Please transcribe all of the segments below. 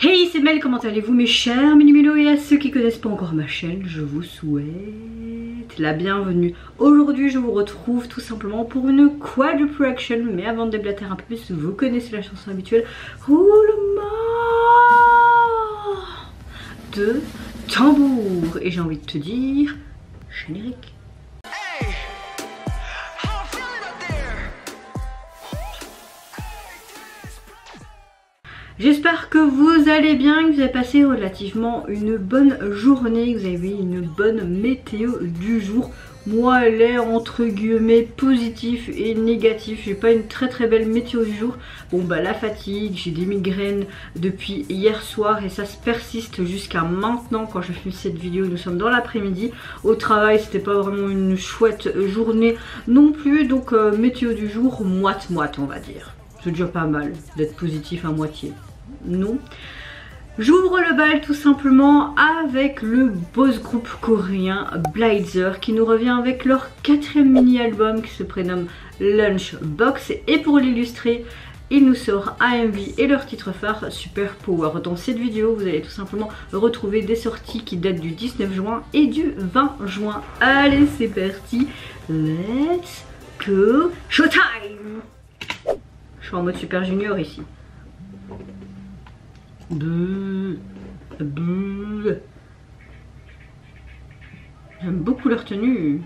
Hey, c'est Mel, comment allez-vous mes chers Mini-Milos, et à ceux qui connaissent pas encore ma chaîne, je vous souhaite la bienvenue. Aujourd'hui, je vous retrouve tout simplement pour une quadruple action, mais avant de déblatérer un peu plus, vous connaissez la chanson habituelle. Roulement de tambour. Et j'ai envie de te dire, générique. J'espère que vous allez bien, que vous avez passé relativement une bonne journée, que vous avez une bonne météo du jour. Moi, elle est entre guillemets positif et négatif. J'ai pas une très belle météo du jour. Bon bah la fatigue, j'ai des migraines depuis hier soir et ça se persiste jusqu'à maintenant quand je filme cette vidéo. Nous sommes dans l'après-midi. Au travail, c'était pas vraiment une chouette journée non plus. Donc météo du jour, moite-moite on va dire. C'est déjà pas mal d'être positif à moitié. Non. J'ouvre le bal tout simplement avec le boss groupe coréen Blazer qui nous revient avec leur 4e mini-album qui se prénomme Lunchbox. Et pour l'illustrer, il nous sort AMV et leur titre phare Super Power. Dans cette vidéo, vous allez tout simplement retrouver des sorties qui datent du 19 juin et du 20 juin. Allez, c'est parti. Let's go. Showtime! Je suis en mode Super Junior ici. J'aime beaucoup leur tenue.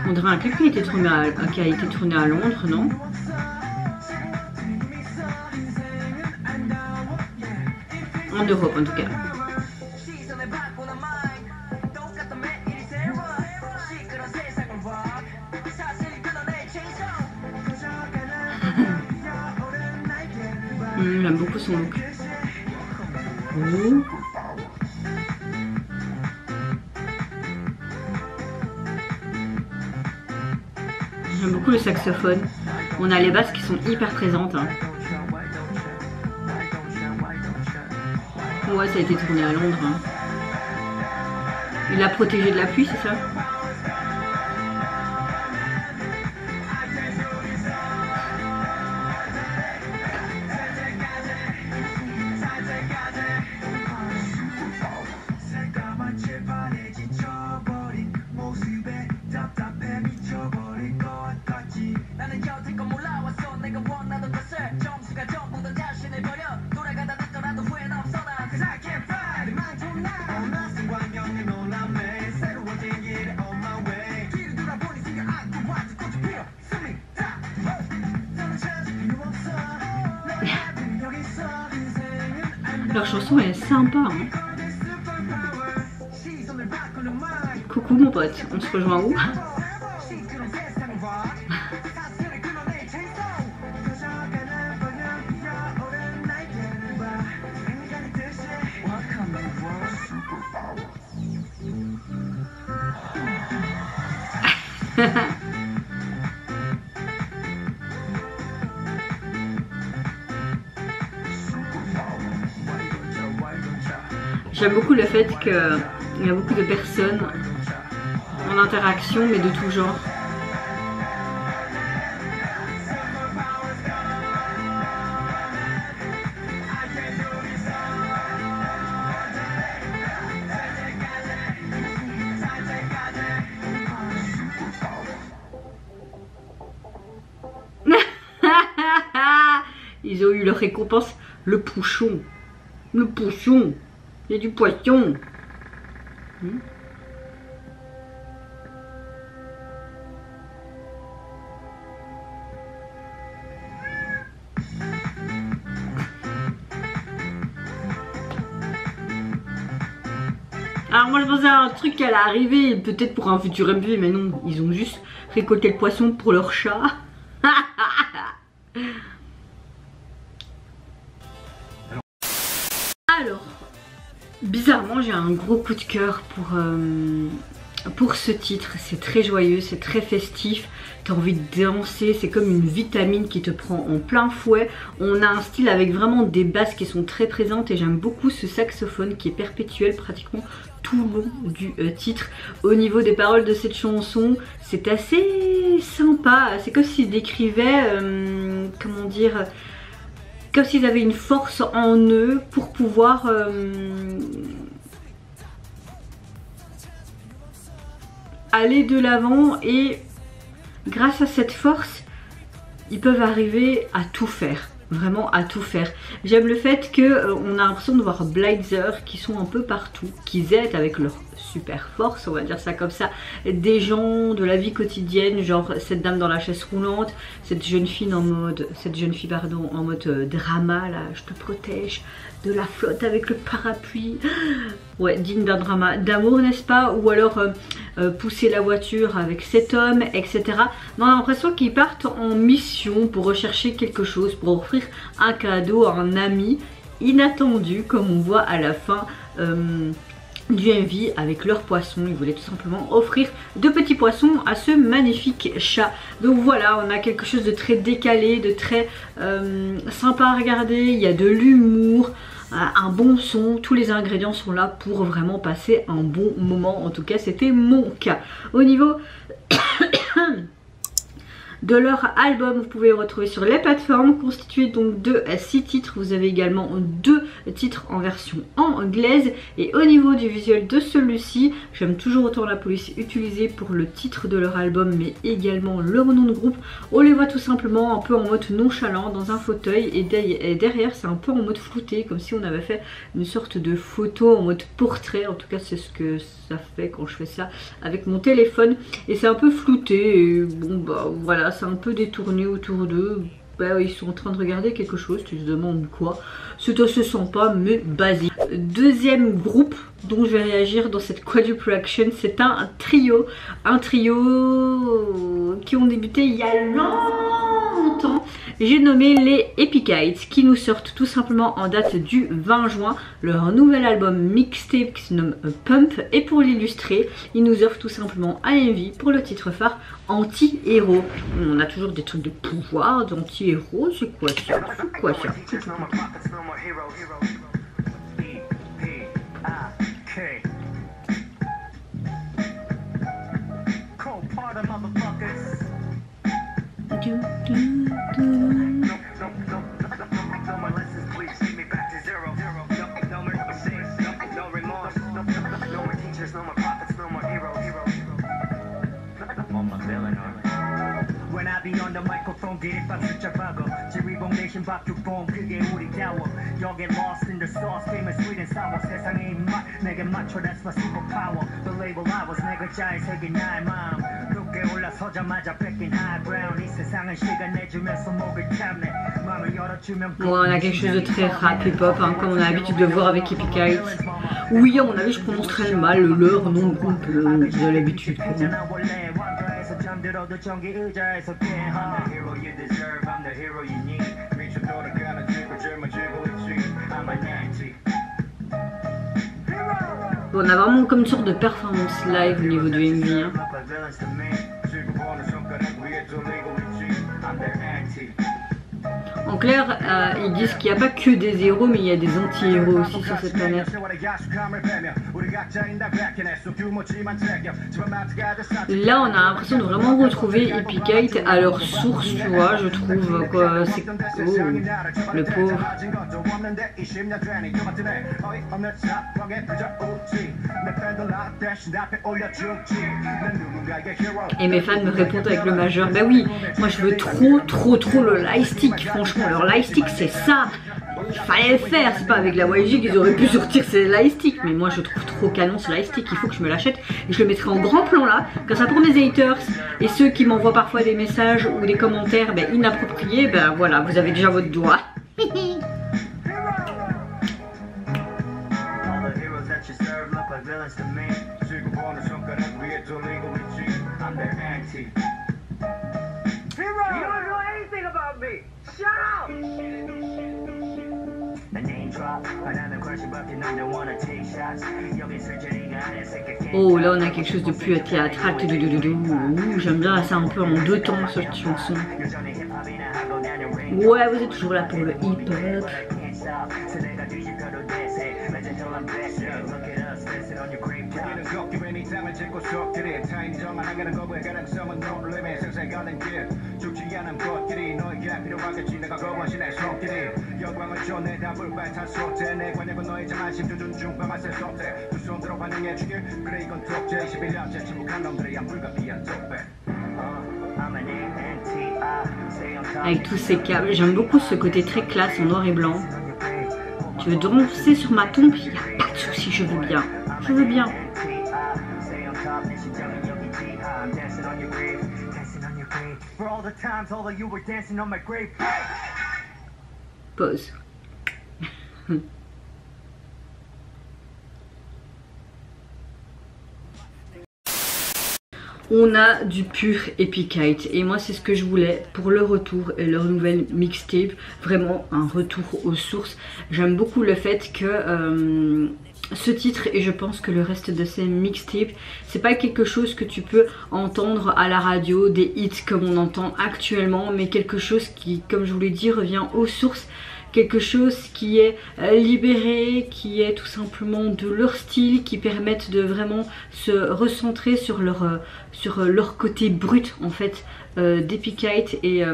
On dirait un clip qui a été tourné à Londres, non? En Europe en tout cas. J'aime beaucoup son look. J'aime beaucoup le saxophone. On a les basses qui sont hyper présentes. Hein. Ouais, ça a été tourné à Londres. Hein. Il l'a protégé de la pluie, c'est ça? Leur chanson est sympa. Hein. Coucou mon pote, on se rejoint où? J'aime beaucoup le fait qu'il y a beaucoup de personnes en interaction, mais de tout genre. Ils ont eu leur récompense, le pouchon. Le pouchon. Il y a du poisson. Alors moi je pensais à un truc qui allait arriver, peut-être pour un futur MV, mais non, ils ont juste récolté le poisson pour leur chat. Alors, bizarrement j'ai un gros coup de cœur pour pour ce titre. C'est très joyeux, c'est très festif, tu as envie de danser, c'est comme une vitamine qui te prend en plein fouet. On a un style avec vraiment des basses qui sont très présentes et j'aime beaucoup ce saxophone qui est perpétuel pratiquement tout le long du titre. Au niveau des paroles de cette chanson, c'est assez sympa, c'est comme s'ils décrivaient, comment dire, comme s'ils avaient une force en eux pour pouvoir aller de l'avant, et grâce à cette force ils peuvent arriver à tout faire, vraiment à tout faire. J'aime le fait que on a l'impression de voir Blitzer qui sont un peu partout, qui aident avec leur super force, on va dire ça comme ça, des gens de la vie quotidienne, genre cette dame dans la chaise roulante, cette jeune fille en mode drama là, je te protège de la flotte avec le parapluie, ouais, digne d'un drama d'amour, n'est-ce pas? Ou alors pousser la voiture avec cet homme, etc. On a l'impression qu'ils partent en mission pour rechercher quelque chose, pour offrir un cadeau à un ami inattendu, comme on voit à la fin du MV avec leurs poissons. Ils voulaient tout simplement offrir de petits poissons à ce magnifique chat. Donc voilà, on a quelque chose de très décalé, de très sympa à regarder. Il y a de l'humour, un bon son, tous les ingrédients sont là pour vraiment passer un bon moment. En tout cas c'était mon cas. Au niveau de leur album, vous pouvez le retrouver sur les plateformes, constitué donc de 6 titres. Vous avez également 2 titres en version anglaise. Et au niveau du visuel de celui-ci, j'aime toujours autant la police utilisée pour le titre de leur album, mais également leur nom de groupe. On les voit tout simplement un peu en mode nonchalant dans un fauteuil, et derrière c'est un peu en mode flouté, comme si on avait fait une sorte de photo en mode portrait. En tout cas c'est ce que ça fait quand je fais ça avec mon téléphone, et c'est un peu flouté, et bon bah voilà, c'est un peu détourné autour d'eux. Bah, ils sont en train de regarder quelque chose, tu te demandes quoi. C'est assez sympa mais basique. Deuxième groupe dont je vais réagir dans cette quadruple action, c'est un trio qui ont débuté il y a longtemps. J'ai nommé les Epikites, qui nous sortent tout simplement en date du 20 juin leur nouvel album mixtape qui se nomme Pump, et pour l'illustrer ils nous offrent tout simplement un MV pour le titre phare Anti-héros. On a toujours des trucs de pouvoir, d'anti-héros, c'est quoi ça? C'est quoi ça? Bon, on a quelque chose de très rap hip-hop, hein, comme on a l'habitude de voir avec Epikites. Oui, à mon avis, je prononce très mal leur nom de groupe, vous avez l'habitude. Bon, on a vraiment comme une sorte de performance live au niveau du MV. Hein. En clair, ils disent qu'il n'y a pas que des héros, mais il y a des anti-héros aussi sur cette planète. Là, on a l'impression de vraiment retrouver Epikite à leur source, tu vois, je trouve. C'est... Oh, le pauvre. Et mes fans me répondent avec le majeur. Bah oui, moi je veux trop le lightstick. Franchement, leur lightstick c'est ça. Il fallait le faire. C'est pas avec la YG qu'ils auraient pu sortir ces lightstick. Mais moi je trouve trop canon ce lightstick. Il faut que je me l'achète. Et je le mettrai en grand plan là. Comme ça pour mes haters et ceux qui m'envoient parfois des messages ou des commentaires inappropriés. Ben voilà, vous avez déjà votre doigt. Oh, là on a quelque chose de plus théâtral. J'aime bien, c'est un peu en deux temps cette chanson. Ouais, vous êtes toujours là pour le hip-hop. Avec tous ces câbles, j'aime beaucoup ce côté très classe en noir et blanc. Tu veux danser sur ma tombe, il n'y a pas de souci, je veux bien. Je veux bien. Pause. On a du pur Epikite et moi c'est ce que je voulais pour le retour et leur nouvelle mixtape, vraiment un retour aux sources. J'aime beaucoup le fait que ce titre et je pense que le reste de ces mixtapes, c'est pas quelque chose que tu peux entendre à la radio, des hits comme on entend actuellement, mais quelque chose qui, comme je vous l'ai dit, revient aux sources. Quelque chose qui est libéré, qui est tout simplement de leur style, qui permettent de vraiment se recentrer sur leur côté brut en fait d'Epikite et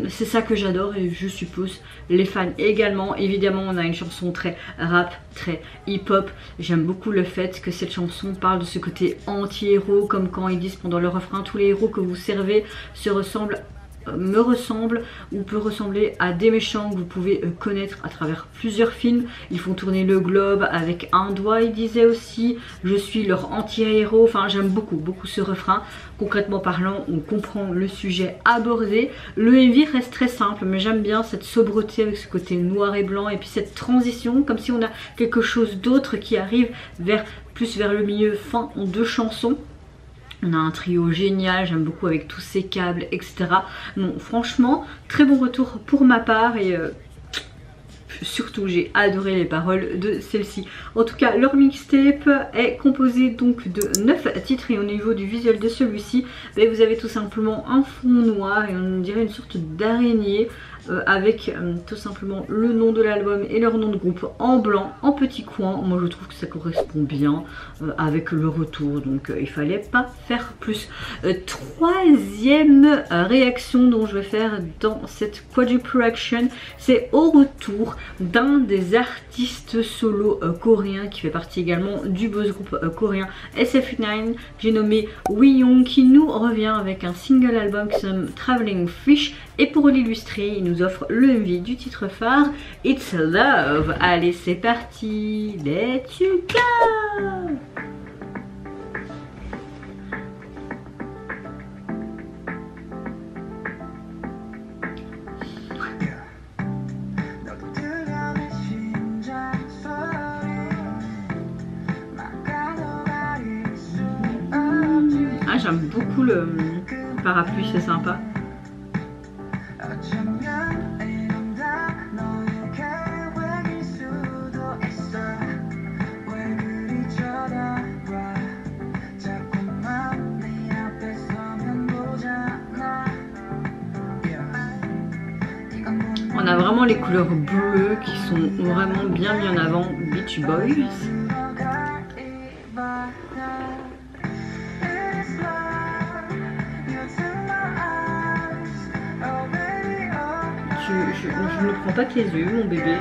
c'est ça que j'adore et je suppose les fans également. Évidemment on a une chanson très rap, très hip-hop. J'aime beaucoup le fait que cette chanson parle de ce côté anti-héros, comme quand ils disent pendant le refrain tous les héros que vous servez me ressemble ou peut ressembler à des méchants que vous pouvez connaître à travers plusieurs films. Ils font tourner le globe avec un doigt, il disait aussi. Je suis leur anti-héros. Enfin j'aime beaucoup ce refrain. Concrètement parlant, on comprend le sujet abordé. Le MV reste très simple mais j'aime bien cette sobriété avec ce côté noir et blanc et puis cette transition comme si on a quelque chose d'autre qui arrive plus vers le milieu fin en deux chansons. On a un trio génial, j'aime beaucoup avec tous ces câbles, etc. Non, franchement, très bon retour pour ma part et surtout j'ai adoré les paroles de celle-ci. En tout cas, leur mixtape est composé donc de 9 titres et au niveau du visuel de celui-ci, vous avez tout simplement un fond noir et on dirait une sorte d'araignée. Avec tout simplement le nom de l'album et leur nom de groupe en blanc, en petit coin. Moi je trouve que ça correspond bien avec le retour, donc il fallait pas faire plus. Troisième réaction dont je vais faire dans cette quadruple reaction, c'est au retour d'un des artistes solo coréens qui fait partie également du boss groupe coréen SF9. J'ai nommé Wheeyoung qui nous revient avec un single album qui s'appelle Traveling Fish. Et pour l'illustrer, il nous offre le MV du titre phare, It's Love. Allez, c'est parti, let's go! Ah, j'aime beaucoup le parapluie, c'est sympa. On a vraiment les couleurs bleues qui sont vraiment bien avant Beach Boys. Je ne prends pas tes yeux, mon bébé.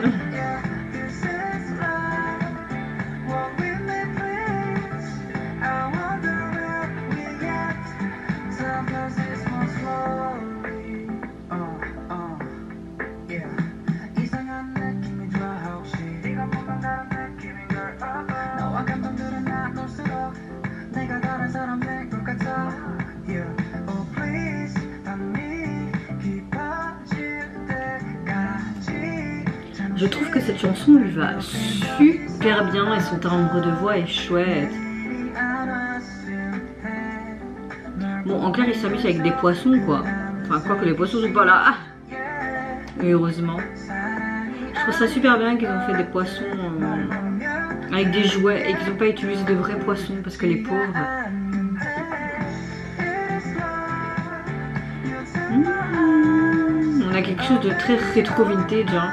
Je trouve que cette chanson lui va super bien et son timbre de voix est chouette. Bon, en clair, il s'amuse avec des poissons, quoi. Enfin, quoi que les poissons sont pas là. Et heureusement. Je trouve ça super bien qu'ils ont fait des poissons avec des jouets et qu'ils n'ont pas utilisé de vrais poissons parce que les pauvres. On a quelque chose de très rétro vintage, hein.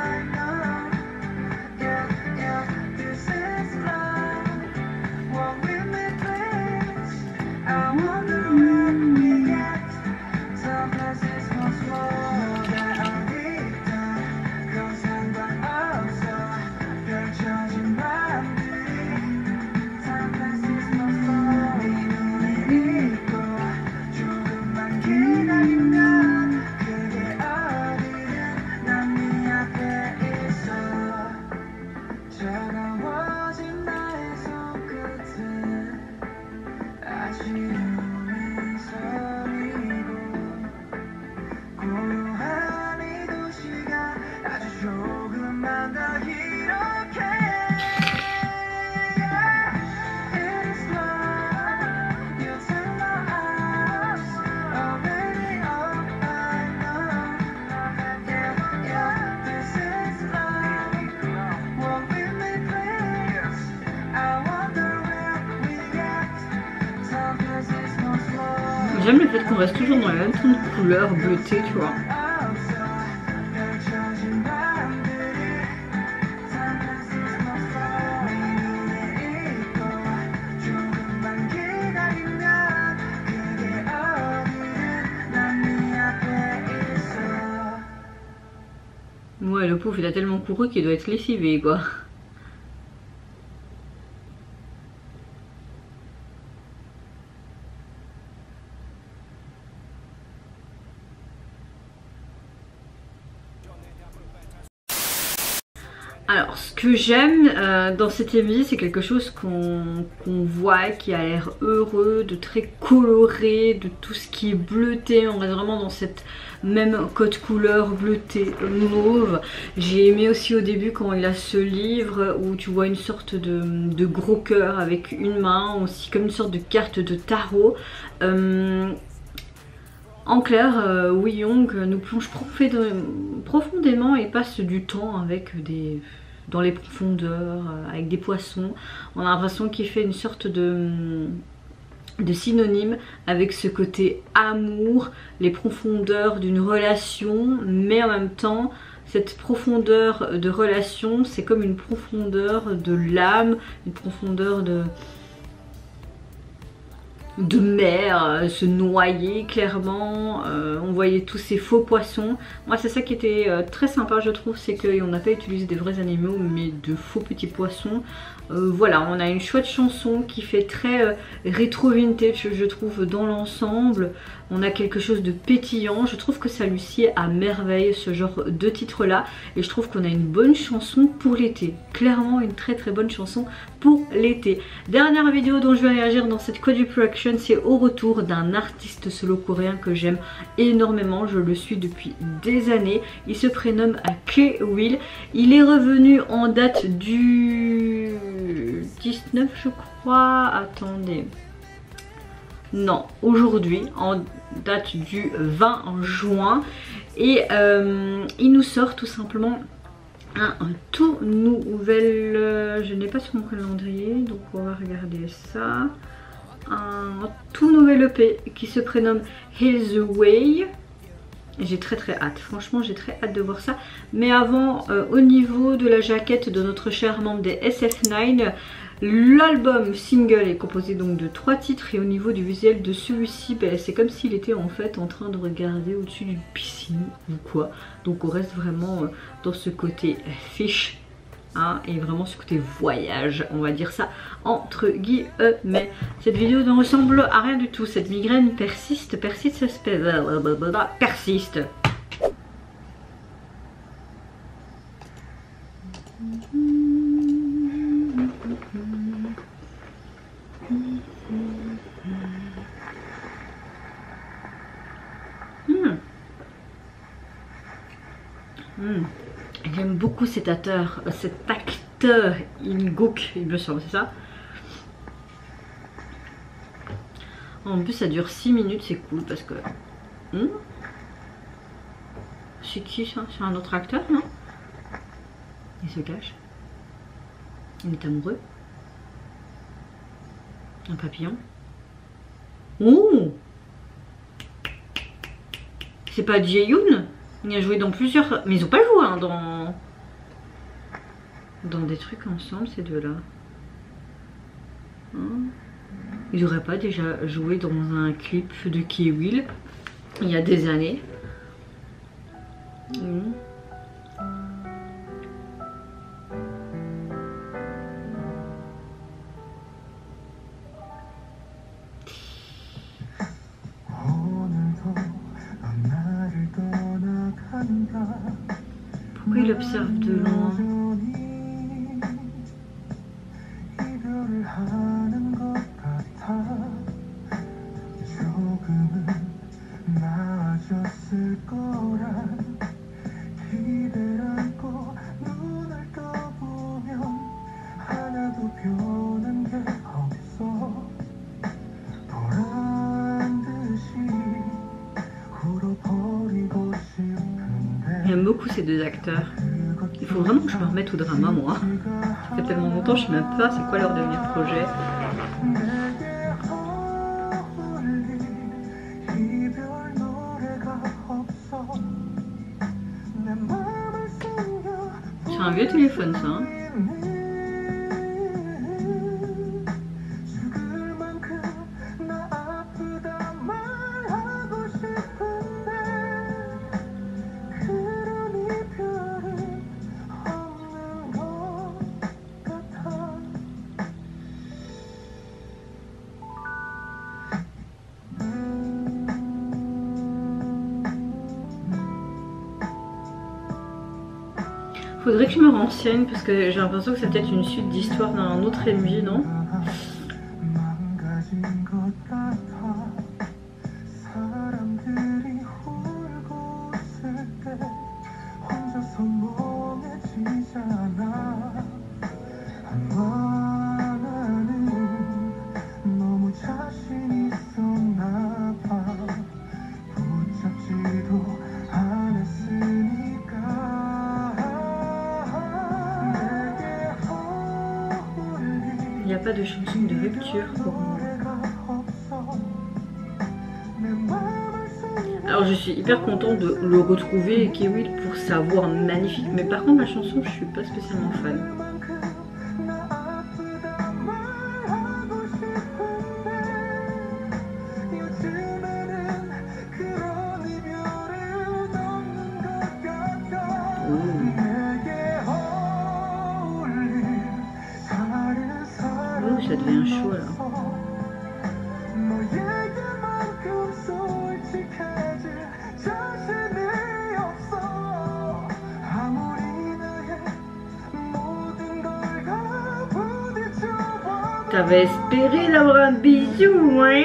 J'aime le fait qu'on reste toujours dans la même ton de couleur bleutée, tu vois. Ouais, le pauvre il a tellement couru qu'il doit être lessivé, quoi. Alors, ce que j'aime dans cette émission, c'est quelque chose qu'on voit qui a l'air heureux, de très coloré, de tout ce qui est bleuté. On reste vraiment dans cette même code couleur bleuté mauve. J'ai aimé aussi au début quand il a ce livre où tu vois une sorte de gros cœur avec une main, aussi comme une sorte de carte de tarot. En clair, Woo Young nous plonge profondément et passe du temps avec dans les profondeurs, avec des poissons. On a l'impression qu'il fait une sorte de synonyme avec ce côté amour, les profondeurs d'une relation, mais en même temps, cette profondeur de relation, c'est comme une profondeur de l'âme, une profondeur de mer, se noyer clairement. On voyait tous ces faux poissons. Moi c'est ça qui était très sympa je trouve, c'est qu'on n'a pas utilisé des vrais animaux mais de faux petits poissons. Voilà, on a une chouette chanson qui fait très rétro vintage je trouve dans l'ensemble. On a quelque chose de pétillant, je trouve que ça lui sied à merveille ce genre de titre là. Et je trouve qu'on a une bonne chanson pour l'été. Clairement une très bonne chanson pour l'été. Dernière vidéo dont je vais réagir dans cette quadruple-action, c'est au retour d'un artiste solo coréen que j'aime énormément. Je le suis depuis des années. Il se prénomme K-Will. Il est revenu en date du 19 je crois. Attendez. Non, aujourd'hui, en date du 20 juin. Et il nous sort tout simplement un tout nouvel... je n'ai pas sur mon calendrier, donc on va regarder ça. Un tout nouvel EP qui se prénomme Here's the Way. J'ai très hâte, franchement j'ai très hâte de voir ça. Mais avant, au niveau de la jaquette de notre cher membre des SF9, l'album single est composé donc de 3 titres. Et au niveau du visuel de celui-ci, c'est comme s'il était en fait en train de regarder au-dessus d'une piscine ou quoi. Donc on reste vraiment dans ce côté fish. Hein, et vraiment ce côté voyage, on va dire ça entre guillemets. Cette vidéo ne ressemble à rien du tout. Cette migraine persiste. J'aime beaucoup cet acteur In-guk, il me semble, c'est ça. En plus ça dure 6 minutes, c'est cool parce que... C'est qui ça? C'est un autre acteur, non? Il se cache. Il est amoureux. Un papillon. Oh, c'est pas Jae-yoon? Il a joué dans plusieurs... Mais ils ont pas joué hein, dans des trucs ensemble, ces deux-là. Hein, ils auraient pas déjà joué dans un clip de K-Will il y a des années? Pourquoi il observe de loin? J'aime beaucoup ces deux acteurs. Il faut vraiment que je me remette au drama moi. Ça fait tellement longtemps, je sais même pas c'est quoi leur dernier projet. C'est un vieux téléphone ça. Hein. Faudrait que je me renseigne parce que j'ai l'impression que c'est peut-être une suite d'histoire d'un autre MJ, non? Il n'y a pas de chanson de rupture pour moi. Alors je suis hyper contente de le retrouver, K-Will, pour sa voix magnifique. Mais par contre la chanson je suis pas spécialement fan. Ça devient chaud là. T'avais espéré d'avoir un bisou, hein?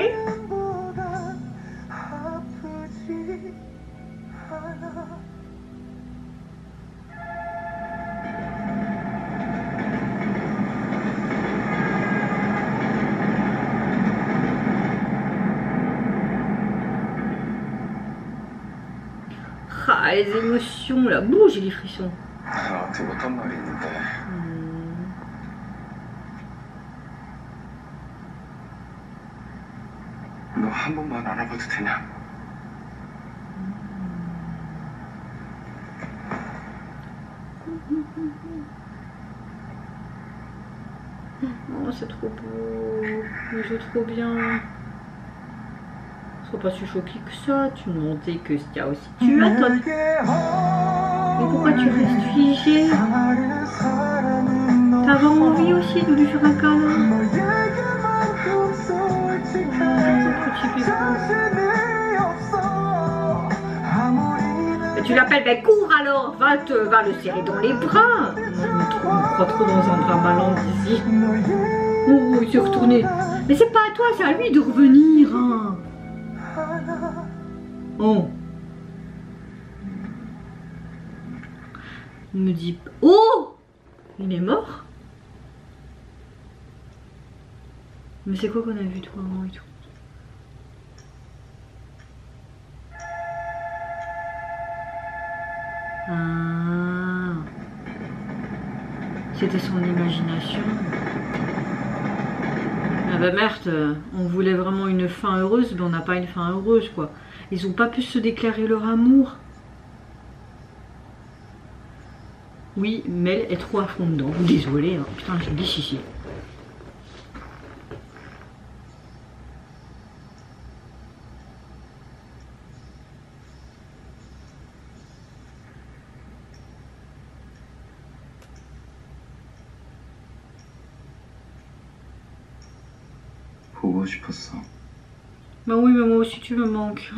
Ah, les émotions là, bouh, j'ai les frissons. Oh, c'est trop beau, il joue trop bien. Sois pas si choqué que ça, tu me demandais que c'était aussi tu as toi. Mais pourquoi tu restes figé? T'avais envie aussi de lui faire un câlin? Mais tu l'appelles, ben cours alors, va le serrer dans les bras. Moi je me crois trop dans un dramaland ici. Oh, il s'est retourné. Mais c'est pas à toi, c'est à lui de revenir. Hein. Oh. Il me dit... Oh, il est mort? Mais c'est quoi qu'on a vu toi avant et tout? Ah. C'était son imagination. Ah bah merde, on voulait vraiment une fin heureuse, mais on n'a pas une fin heureuse quoi. Ils ont pas pu se déclarer leur amour. Oui, Mel est trop à fond dedans. Désolée, hein. Putain, j'ai dit chichi. 보고 싶었어. Bah oui, mais moi aussi tu me manques.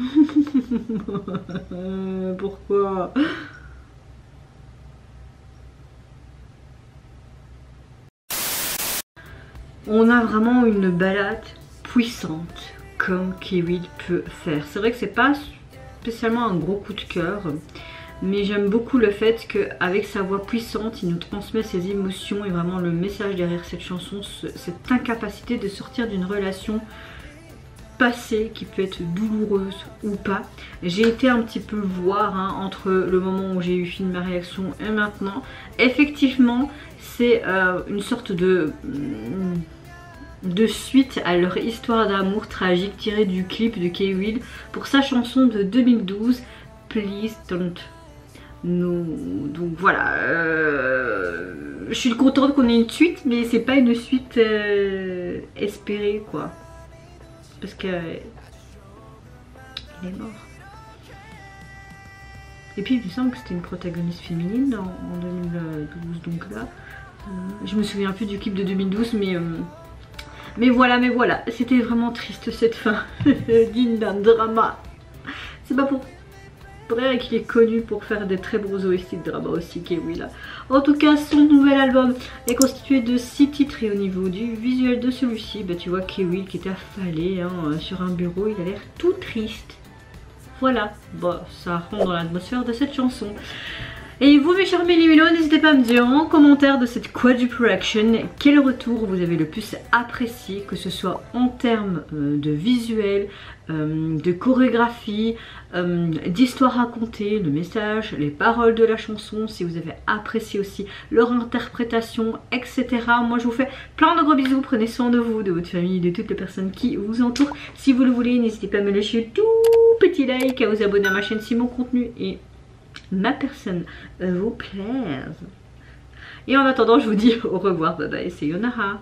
Pourquoi? On a vraiment une balade puissante comme Kiwi peut faire. C'est vrai que c'est pas spécialement un gros coup de cœur, mais j'aime beaucoup le fait qu'avec sa voix puissante, il nous transmet ses émotions et vraiment le message derrière cette chanson, cette incapacité de sortir d'une relation passée qui peut être douloureuse ou pas. J'ai été un petit peu voir entre le moment où j'ai eu fini ma réaction et maintenant. Effectivement, c'est une sorte de suite à leur histoire d'amour tragique tirée du clip de K-Will pour sa chanson de 2012 Please Don't. Donc voilà, je suis contente qu'on ait une suite, mais c'est pas une suite espérée quoi, parce que il est mort. Et puis il me semble que c'était une protagoniste féminine en 2012, donc là je me souviens plus du clip de 2012, mais voilà, c'était vraiment triste cette fin digne d'un drama. C'est pas pour vrai qu'il est connu pour faire des très beaux OST de drama aussi, Kiwi là. En tout cas, son nouvel album est constitué de 6 titres et au niveau du visuel de celui-ci, bah, tu vois Kiwi qui était affalé sur un bureau, il a l'air tout triste. Voilà, bon, ça rentre dans l'atmosphère de cette chanson. Et vous mes chers Mélimélos, n'hésitez pas à me dire en commentaire de cette quadruple action quel retour vous avez le plus apprécié, que ce soit en termes de visuel, de chorégraphie, d'histoire racontée, le message, les paroles de la chanson, si vous avez apprécié aussi leur interprétation, etc. Moi je vous fais plein de gros bisous, prenez soin de vous, de votre famille, de toutes les personnes qui vous entourent. Si vous le voulez, n'hésitez pas à me lâcher un tout petit like, à vous abonner à ma chaîne si mon contenu et ma personne vous plaise. Et en attendant, je vous dis au revoir, bye bye, c'est Yonara.